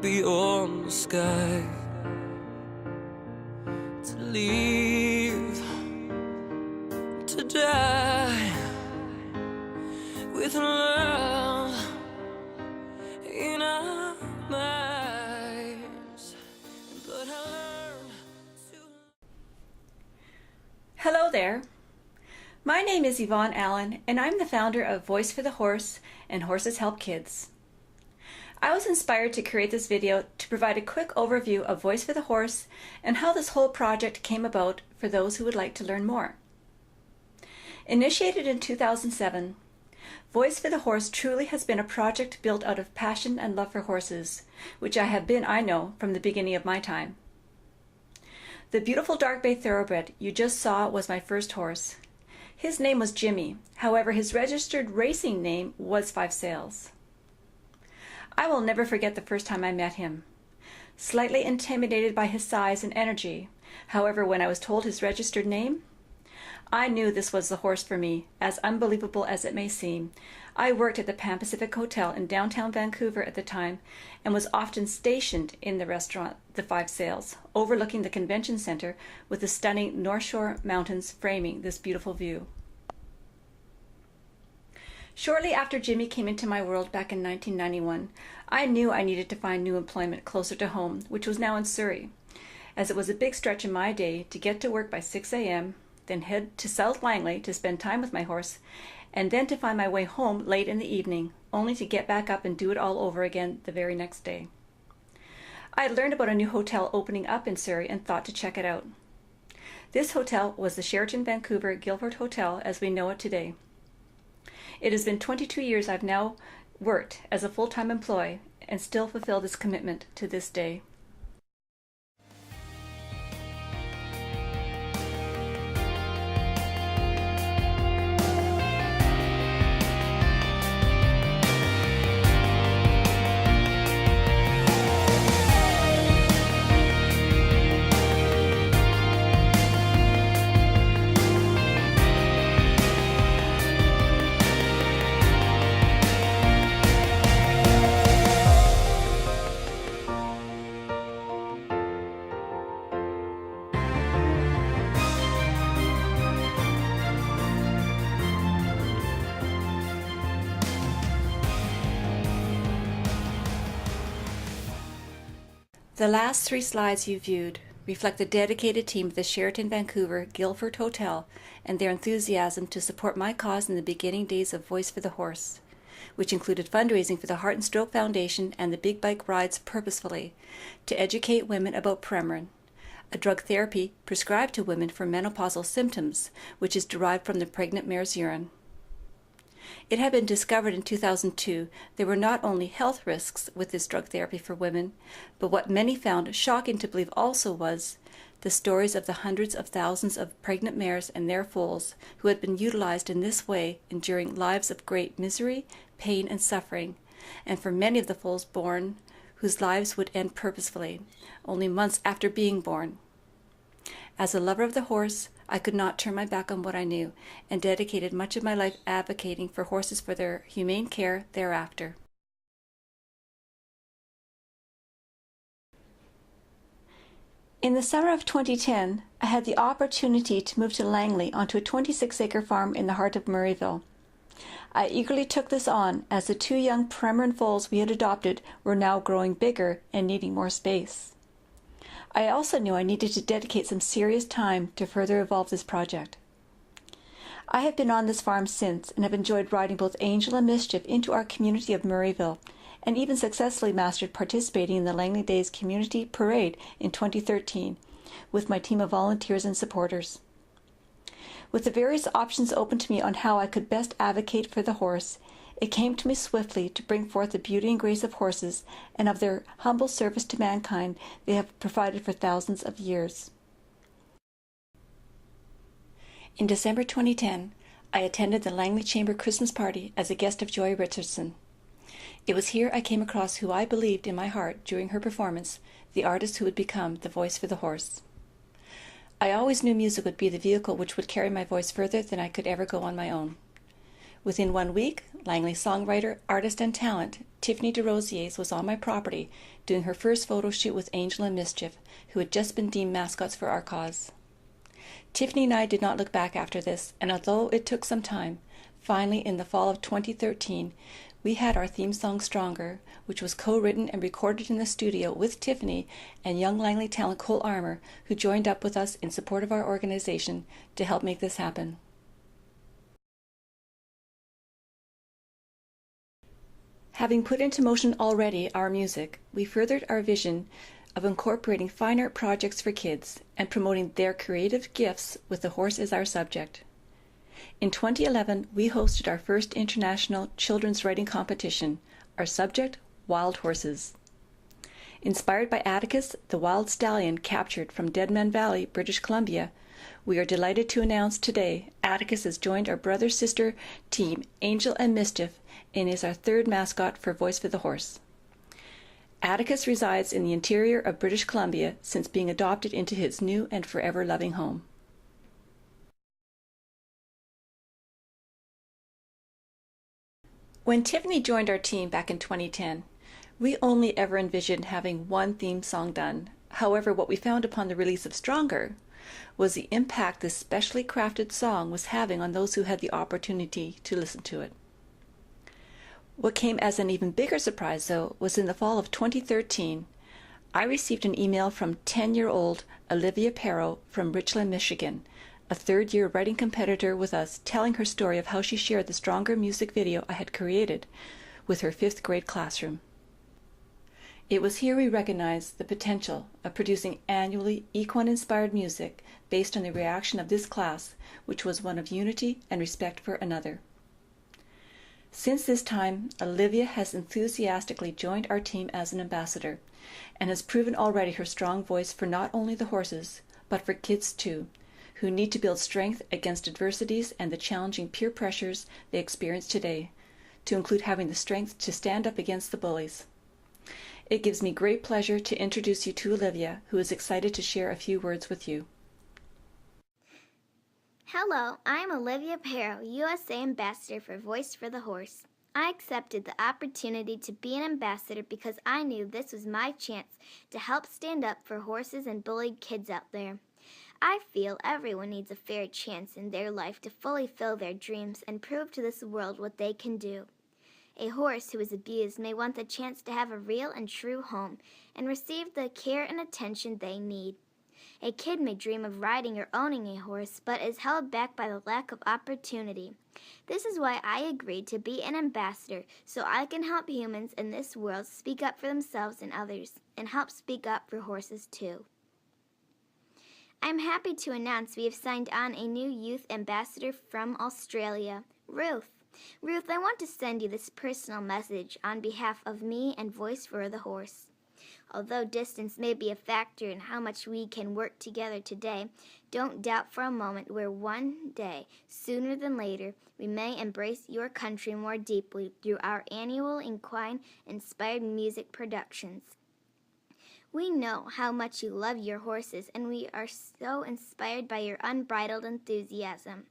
beyond the sky, to leave, to die with love in our minds. But I learned to... Hello there. My name is Yvonne Allen, and I'm the founder of Voice for the Horse and Horses Help Kids. I was inspired to create this video to provide a quick overview of Voice for the Horse and how this whole project came about for those who would like to learn more. Initiated in 2007, Voice for the Horse truly has been a project built out of passion and love for horses, which I have been, I know, from the beginning of my time. The beautiful dark bay thoroughbred you just saw was my first horse. His name was Jimmy, however his registered racing name was Five Sails. I will never forget the first time I met him. Slightly intimidated by his size and energy, however when I was told his registered name, I knew this was the horse for me, as unbelievable as it may seem. I worked at the Pan Pacific Hotel in downtown Vancouver at the time and was often stationed in the restaurant The Five Sails, overlooking the convention center with the stunning North Shore Mountains framing this beautiful view. Shortly after Jimmy came into my world back in 1991, I knew I needed to find new employment closer to home, which was now in Surrey, as it was a big stretch in my day to get to work by 6 a.m., then head to South Langley to spend time with my horse, and then to find my way home late in the evening, only to get back up and do it all over again the very next day. I had learned about a new hotel opening up in Surrey and thought to check it out. This hotel was the Sheraton Vancouver Guilford Hotel as we know it today. It has been 22 years I've now worked as a full-time employee and still fulfill this commitment to this day. The last 3 slides you viewed reflect the dedicated team of the Sheraton Vancouver Guilford Hotel and their enthusiasm to support my cause in the beginning days of Voice for the Horse, which included fundraising for the Heart and Stroke Foundation and the Big Bike Rides Purposefully to educate women about Premarin, a drug therapy prescribed to women for menopausal symptoms, which is derived from the pregnant mare's urine. It had been discovered in 2002 there were not only health risks with this drug therapy for women, but what many found shocking to believe also was the stories of the hundreds of thousands of pregnant mares and their foals who had been utilized in this way, enduring lives of great misery, pain, and suffering, and for many of the foals born whose lives would end purposefully, only months after being born. As a lover of the horse, I could not turn my back on what I knew, and dedicated much of my life advocating for horses for their humane care thereafter. In the summer of 2010, I had the opportunity to move to Langley onto a 26-acre farm in the heart of Murrayville. I eagerly took this on as the 2 young Premarin foals we had adopted were now growing bigger and needing more space. I also knew I needed to dedicate some serious time to further evolve this project. I have been on this farm since and have enjoyed riding both Angel and Mischief into our community of Murrayville, and even successfully mastered participating in the Langley Days Community Parade in 2013 with my team of volunteers and supporters. With the various options open to me on how I could best advocate for the horse, it came to me swiftly to bring forth the beauty and grace of horses and of their humble service to mankind they have provided for thousands of years. In December 2010, I attended the Langley Chamber Christmas party as a guest of Joy Richardson. It was here I came across who I believed in my heart during her performance, the artist who would become the voice for the horse. I always knew music would be the vehicle which would carry my voice further than I could ever go on my own. Within 1 week, Langley songwriter, artist, and talent Tiffany DeRosiers was on my property doing her first photo shoot with Angel and Mischief, who had just been deemed mascots for our cause. Tiffany and I did not look back after this, and although it took some time, finally in the fall of 2013, we had our theme song Stronger, which was co-written and recorded in the studio with Tiffany and young Langley talent Cole Armour, who joined up with us in support of our organization to help make this happen. Having put into motion already our music, we furthered our vision of incorporating fine art projects for kids and promoting their creative gifts with the horse as our subject. In 2011, we hosted our first international children's writing competition, our subject, Wild Horses. Inspired by Atticus, the wild stallion captured from Deadman Valley, British Columbia, we are delighted to announce today Atticus has joined our brother-sister team, Angel and Mischief, and is our third mascot for Voice for the Horse. Atticus resides in the interior of British Columbia since being adopted into his new and forever loving home. When Tiffany joined our team back in 2010, we only ever envisioned having one theme song done. However, what we found upon the release of Stronger was the impact this specially crafted song was having on those who had the opportunity to listen to it. What came as an even bigger surprise, though, was in the fall of 2013, I received an email from 10-year-old Olivia Perro from Richland, Michigan, a third-year writing competitor with us, telling her story of how she shared the Stronger music video I had created with her 5th grade classroom. It was here we recognized the potential of producing annually equine-inspired music based on the reaction of this class, which was one of unity and respect for another. Since this time, Olivia has enthusiastically joined our team as an ambassador and has proven already her strong voice for not only the horses, but for kids too, who need to build strength against adversities and the challenging peer pressures they experience today, to include having the strength to stand up against the bullies. It gives me great pleasure to introduce you to Olivia, who is excited to share a few words with you. Hello, I'm Olivia Perro, USA Ambassador for Voice for the Horse. I accepted the opportunity to be an ambassador because I knew this was my chance to help stand up for horses and bullied kids out there. I feel everyone needs a fair chance in their life to fully fill their dreams and prove to this world what they can do. A horse who is abused may want the chance to have a real and true home and receive the care and attention they need. A kid may dream of riding or owning a horse, but is held back by the lack of opportunity. This is why I agreed to be an ambassador, so I can help humans in this world speak up for themselves and others, and help speak up for horses too. I'm happy to announce we have signed on a new youth ambassador from Australia, Ruth. Ruth, I want to send you this personal message on behalf of me and Voice for the Horse. Although distance may be a factor in how much we can work together today, don't doubt for a moment where one day, sooner than later, we may embrace your country more deeply through our annual equine-inspired music productions. We know how much you love your horses, and we are so inspired by your unbridled enthusiasm.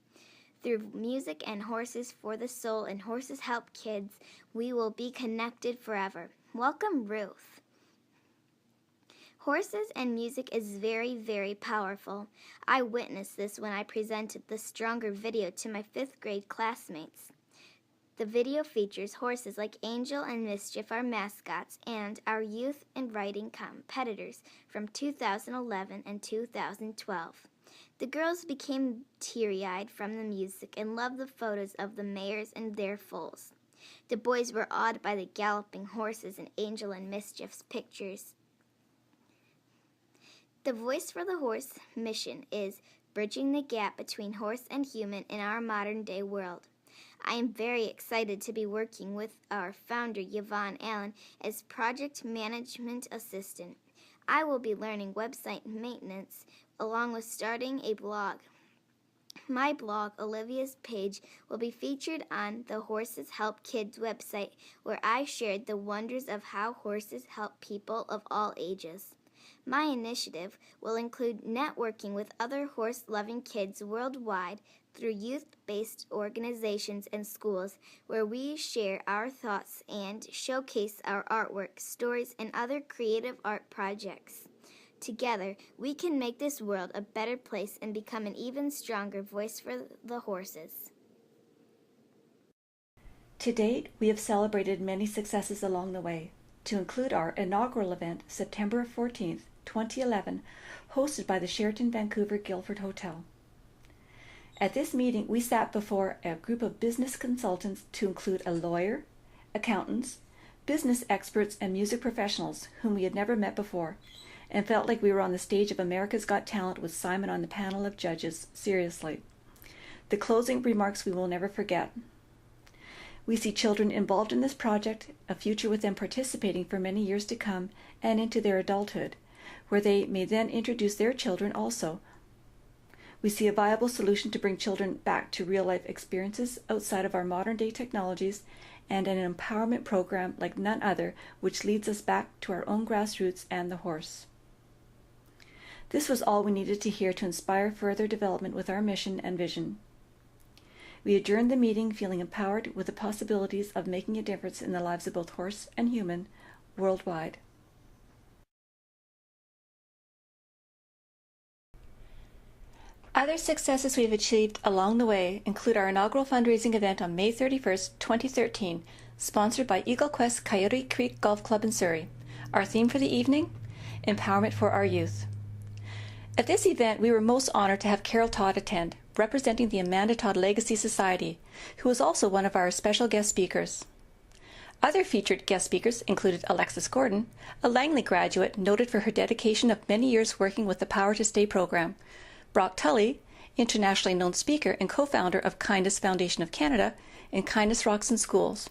Through music and Horses for the Soul and Horses Help Kids, we will be connected forever. Welcome, Ruth. Horses and music is very, very powerful. I witnessed this when I presented the Stronger video to my 5th grade classmates. The video features horses like Angel and Mischief, our mascots, and our youth and writing competitors from 2011 and 2012. The girls became teary-eyed from the music and loved the photos of the mares and their foals. The boys were awed by the galloping horses in Angel and Mischief's pictures. The Voice for the Horse mission is bridging the gap between horse and human in our modern-day world. I am very excited to be working with our founder, Yvonne Allen, as Project Management Assistant. I will be learning website maintenance along with starting a blog. My blog, Olivia's Page, will be featured on the Horses Help Kids website, where I shared the wonders of how horses help people of all ages. My initiative will include networking with other horse-loving kids worldwide through youth-based organizations and schools where we share our thoughts and showcase our artwork, stories, and other creative art projects. Together, we can make this world a better place and become an even stronger voice for the horses. To date, we have celebrated many successes along the way, to include our inaugural event, September 14th, 2011, hosted by the Sheraton Vancouver Guildford Hotel. At this meeting, we sat before a group of business consultants to include a lawyer, accountants, business experts, and music professionals whom we had never met before, and felt like we were on the stage of America's Got Talent with Simon on the panel of judges, seriously. The closing remarks we will never forget. We see children involved in this project, a future with them participating for many years to come and into their adulthood, where they may then introduce their children also. We see a viable solution to bring children back to real-life experiences outside of our modern-day technologies and an empowerment program like none other, which leads us back to our own grassroots and the horse. This was all we needed to hear to inspire further development with our mission and vision. We adjourned the meeting feeling empowered with the possibilities of making a difference in the lives of both horse and human worldwide. Other successes we've achieved along the way include our inaugural fundraising event on May 31st, 2013, sponsored by Eagle Quest Coyote Creek Golf Club in Surrey. Our theme for the evening, Empowerment for Our Youth. At this event, we were most honored to have Carol Todd attend, representing the Amanda Todd Legacy Society, who was also one of our special guest speakers. Other featured guest speakers included Alexis Gordon, a Langley graduate noted for her dedication of many years working with the Power to Stay program, Brock Tully, internationally known speaker and co-founder of Kindness Foundation of Canada and Kindness Rocks in Schools,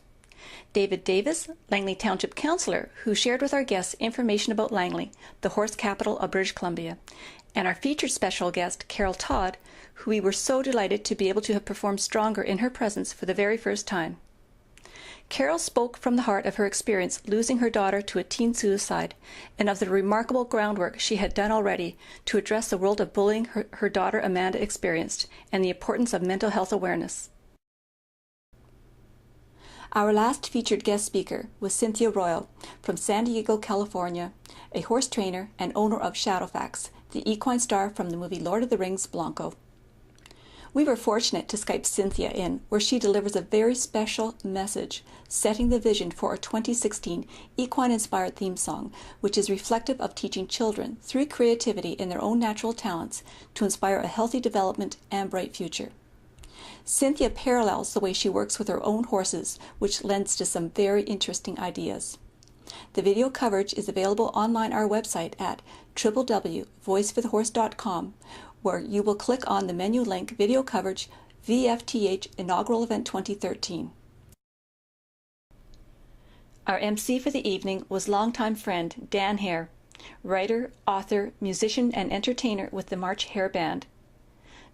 David Davis, Langley Township Councillor, who shared with our guests information about Langley, the horse capital of British Columbia, and our featured special guest, Carol Todd, who we were so delighted to be able to have performed stronger in her presence for the very first time. Carol spoke from the heart of her experience losing her daughter to a teen suicide and of the remarkable groundwork she had done already to address the world of bullying her daughter Amanda experienced and the importance of mental health awareness. Our last featured guest speaker was Cynthia Royal from San Diego, California, a horse trainer and owner of Shadowfax, the equine star from the movie Lord of the Rings, Blanco. We were fortunate to Skype Cynthia in, where she delivers a very special message, setting the vision for our 2016 equine-inspired theme song, which is reflective of teaching children, through creativity in their own natural talents, to inspire a healthy development and bright future. Cynthia parallels the way she works with her own horses, which lends to some very interesting ideas. The video coverage is available online on our website at www.voiceforthehorse.com, where you will click on the menu link Video Coverage VFTH Inaugural Event 2013. Our MC for the evening was longtime friend Dan Hare, writer, author, musician, and entertainer with the March Hare Band.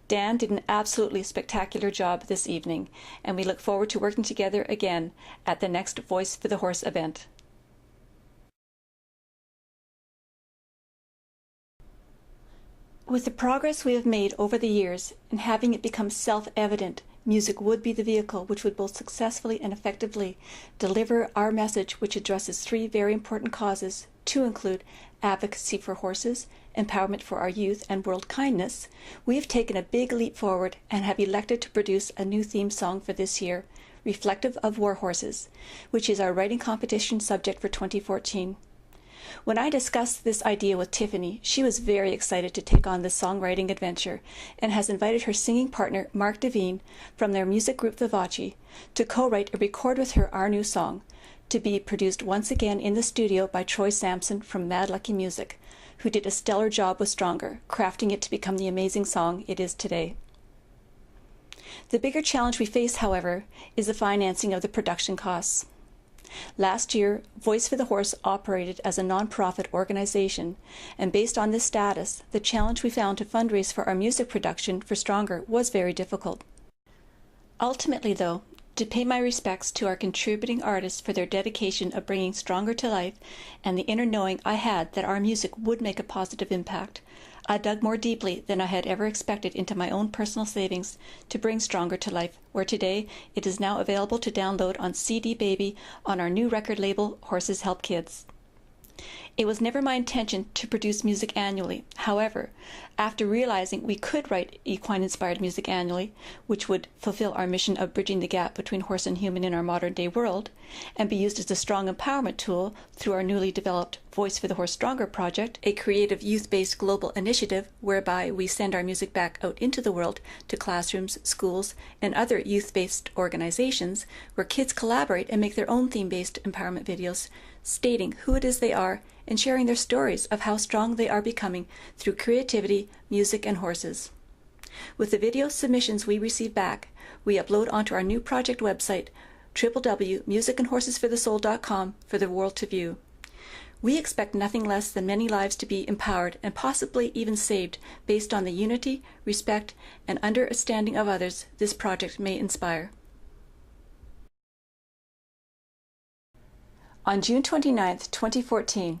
Dan did an absolutely spectacular job this evening, and we look forward to working together again at the next Voice for the Horse event. With the progress we have made over the years, and having it become self-evident, music would be the vehicle which would both successfully and effectively deliver our message, which addresses three very important causes, to include advocacy for horses, empowerment for our youth, and world kindness. We have taken a big leap forward and have elected to produce a new theme song for this year, reflective of war horses, which is our writing competition subject for 2014. When I discussed this idea with Tiffany, she was very excited to take on this songwriting adventure and has invited her singing partner, Mark Devine, from their music group Vivace, to co-write and record with her our new song, to be produced once again in the studio by Troy Sampson from Mad Lucky Music, who did a stellar job with Stronger, crafting it to become the amazing song it is today. The bigger challenge we face, however, is the financing of the production costs. Last year, Voice for the Horse operated as a non-profit organization, and based on this status, the challenge we found to fundraise for our music production for Stronger was very difficult. Ultimately, though, to pay my respects to our contributing artists for their dedication of bringing Stronger to life and the inner knowing I had that our music would make a positive impact. I dug more deeply than I had ever expected into my own personal savings to bring Stronger to life, where today it is now available to download on CD Baby on our new record label, Horses Help Kids. It was never my intention to produce music annually. However, after realizing we could write equine-inspired music annually, which would fulfill our mission of bridging the gap between horse and human in our modern-day world, and be used as a strong empowerment tool through our newly developed Voice for the Horse Stronger project, a creative youth-based global initiative whereby we send our music back out into the world to classrooms, schools, and other youth-based organizations where kids collaborate and make their own theme-based empowerment videos stating who it is they are and sharing their stories of how strong they are becoming through creativity, music, and horses. With the video submissions we receive back, we upload onto our new project website, www.musicandhorsesforthesoul.com, for the world to view. We expect nothing less than many lives to be empowered and possibly even saved based on the unity, respect, and understanding of others this project may inspire. On June 29, 2014,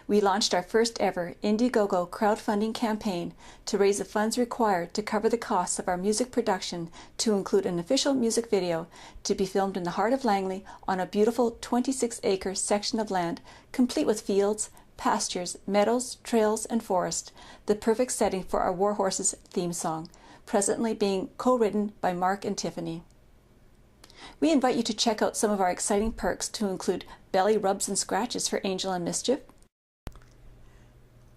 we launched our first ever Indiegogo crowdfunding campaign to raise the funds required to cover the costs of our music production, to include an official music video to be filmed in the heart of Langley on a beautiful 26-acre section of land, complete with fields, pastures, meadows, trails, and forest, the perfect setting for our War Horses theme song, presently being co-written by Mark and Tiffany. We invite you to check out some of our exciting perks, to include belly rubs and scratches for Angel and Mischief,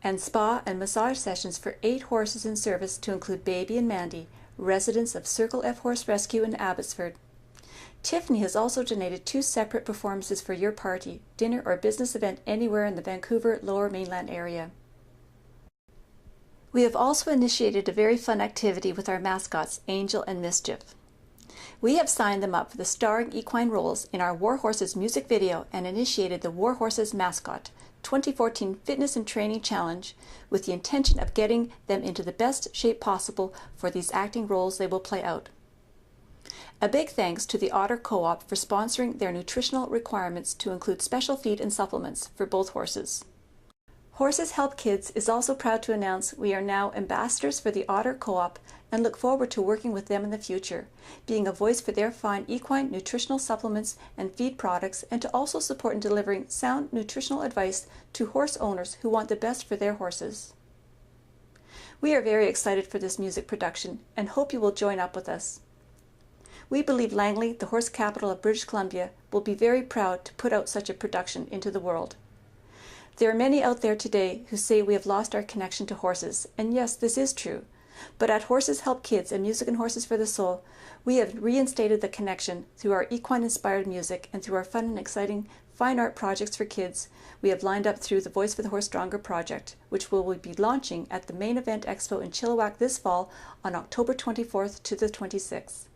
and spa and massage sessions for 8 horses in service, to include Baby and Mandy, residents of Circle F Horse Rescue in Abbotsford. Tiffany has also donated 2 separate performances for your party, dinner, or business event anywhere in the Vancouver Lower Mainland area. We have also initiated a very fun activity with our mascots, Angel and Mischief. We have signed them up for the starring equine roles in our War Horses music video and initiated the War Horses Mascot 2014 Fitness and Training Challenge with the intention of getting them into the best shape possible for these acting roles they will play out. A big thanks to the Otter Co-op for sponsoring their nutritional requirements to include special feed and supplements for both horses. Horses Help Kids is also proud to announce we are now ambassadors for the Otter Co-op and look forward to working with them in the future, being a voice for their fine equine nutritional supplements and feed products, and to also support in delivering sound nutritional advice to horse owners who want the best for their horses. We are very excited for this music production and hope you will join up with us. We believe Langley, the horse capital of British Columbia, will be very proud to put out such a production into the world. There are many out there today who say we have lost our connection to horses, and yes, this is true. But at Horses Help Kids and Music and Horses for the Soul, we have reinstated the connection through our equine-inspired music and through our fun and exciting fine art projects for kids we have lined up through the Voice for the Horse Stronger project, which we will be launching at the Main Event Expo in Chilliwack this fall on October 24th to the 26th.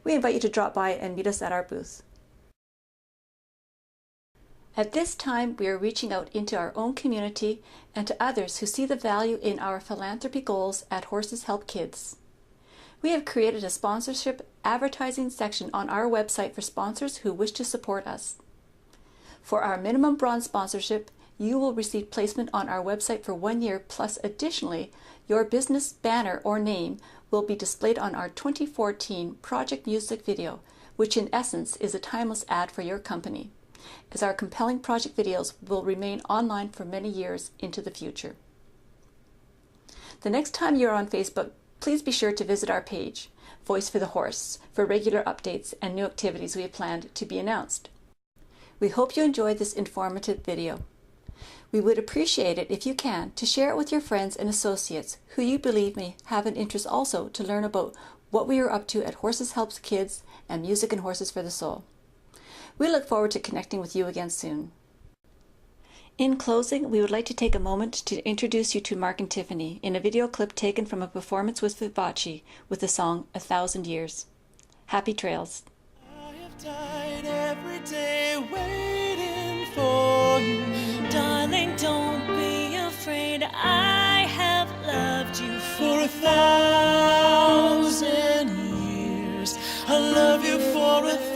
We invite you to drop by and meet us at our booth. At this time, we are reaching out into our own community and to others who see the value in our philanthropy goals at Horses Help Kids. We have created a sponsorship advertising section on our website for sponsors who wish to support us. For our minimum bronze sponsorship, you will receive placement on our website for 1 year, plus additionally, your business banner or name will be displayed on our 2014 project music video, which in essence is a timeless ad for your company, as our compelling project videos will remain online for many years into the future. The next time you're on Facebook, please be sure to visit our page, Voice for the Horse, for regular updates and new activities we have planned to be announced. We hope you enjoyed this informative video. We would appreciate it if you can to share it with your friends and associates who you believe may have an interest also to learn about what we are up to at Horses Helps Kids and Music and Horses for the Soul. We look forward to connecting with you again soon. In closing, we would like to take a moment to introduce you to Mark and Tiffany in a video clip taken from a performance with Vivace with the song 1,000 Years. Happy trails. I have died every day waiting for you. Darling, don't be afraid. I have loved you for 1,000 years. I love you for 1,000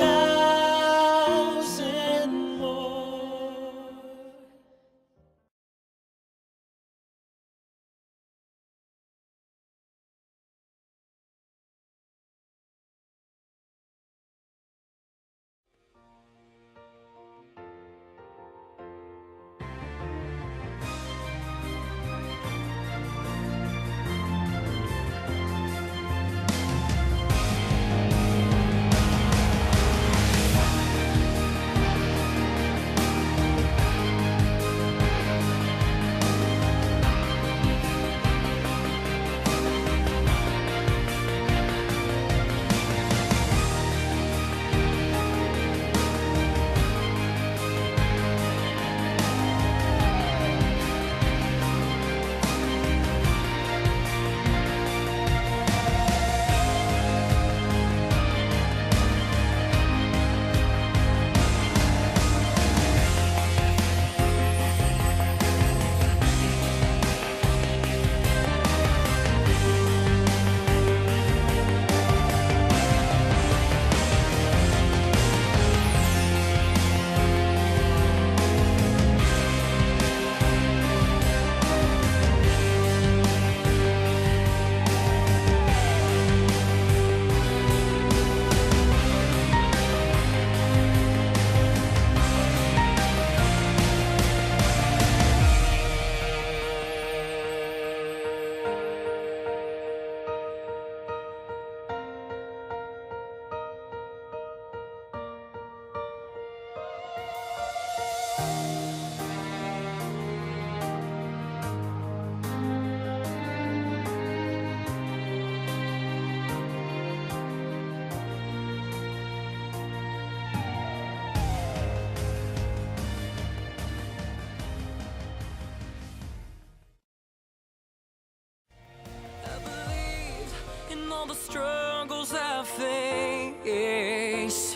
struggles I face,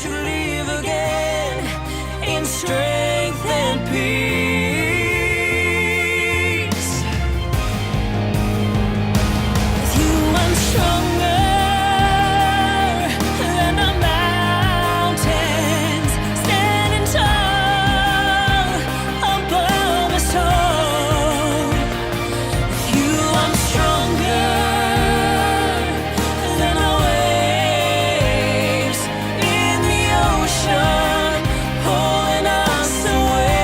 to live again in strength and peace. With you I'm stronger than the mountains, standing tall above us all. With you I'm stronger than the waves in the ocean, pulling us away.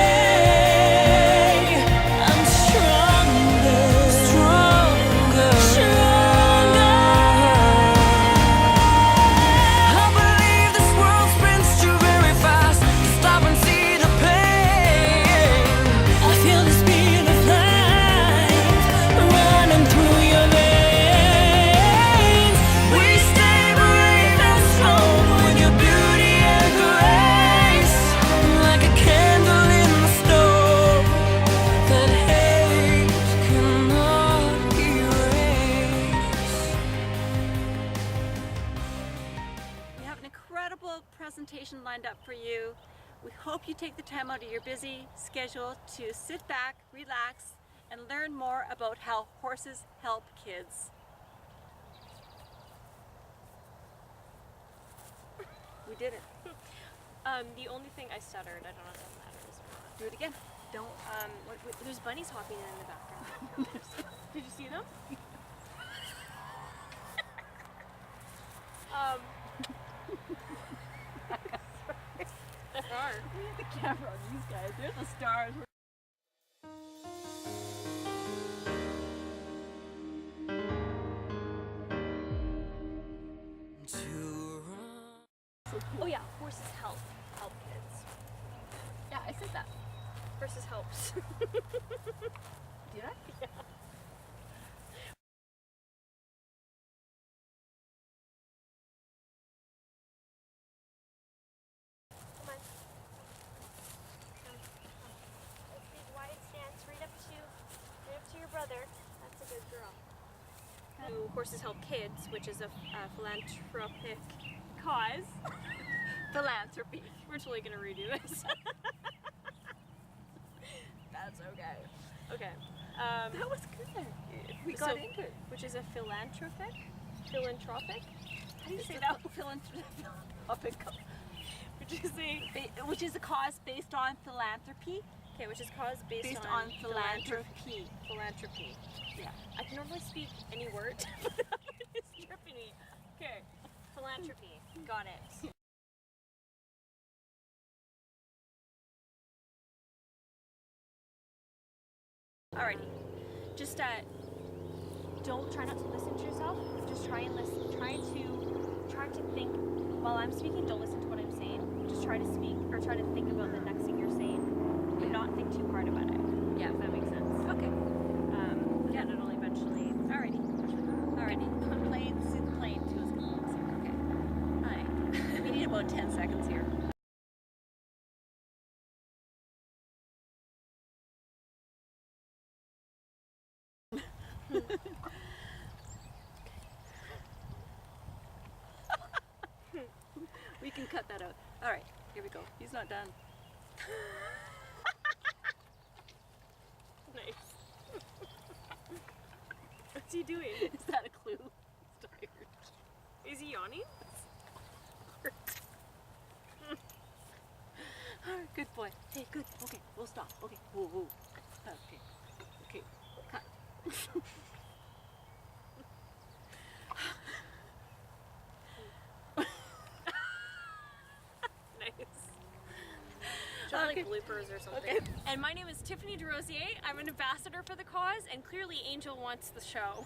I'm stronger, stronger, stronger. I believe this world spins too very fast to stop and see the pain. I feel the speed of life running through your veins. We stay brave and strong with your beauty and grace, like a candle in the storm that hate cannot erase. We have an incredible presentation lined up for you. We hope you take the time out of your busy schedule to sit back, relax, and learn more about how horses help kids. We did it. The only thing I stuttered, I don't know if that matters or not. Do it again. Don't. There's bunnies hopping in the background. Did you see them? There are. We have the camera on these guys. They're the stars. Oh yeah, horses help kids. Yeah, I said that. Horses helps. Did I? Yeah. Come on. Come. Big wide stance, right up to your brother. That's a good girl. Horses Help Kids, which is a philanthropic cause. Philanthropy. We're totally gonna redo this. That's okay. Okay. That was good. We got into it. Which is a philanthropic? How do you say that? Philanthropic. Which is a cause based on philanthropy. Okay, which is cause based on philanthropy. Philanthropy. Yeah. I can normally speak any word, but that one is tripping me. Okay, philanthropy. Got it. Alrighty. Just try not to listen to yourself. Just try and listen. Try to think while I'm speaking. Don't listen to what I'm saying. Just try to speak or try to think about the next thing you're saying, but not think too hard about it. Yeah. If that makes sense. Okay. Yeah, and it'll eventually. Alrighty. Plane to us. Okay. Alright. We need about 10 seconds here. We can cut that out. Alright, here we go. He's not done. Nice. What's he doing? Is that a clue? He's tired. Is he yawning? Good boy. Hey, good. Okay, we'll stop. Okay. Whoa, whoa. Okay. Okay. Cut. Nice. Just like bloopers or something. Okay. And my name is Tiffany DeRosier. I'm an ambassador for the cause, and clearly Angel wants the show.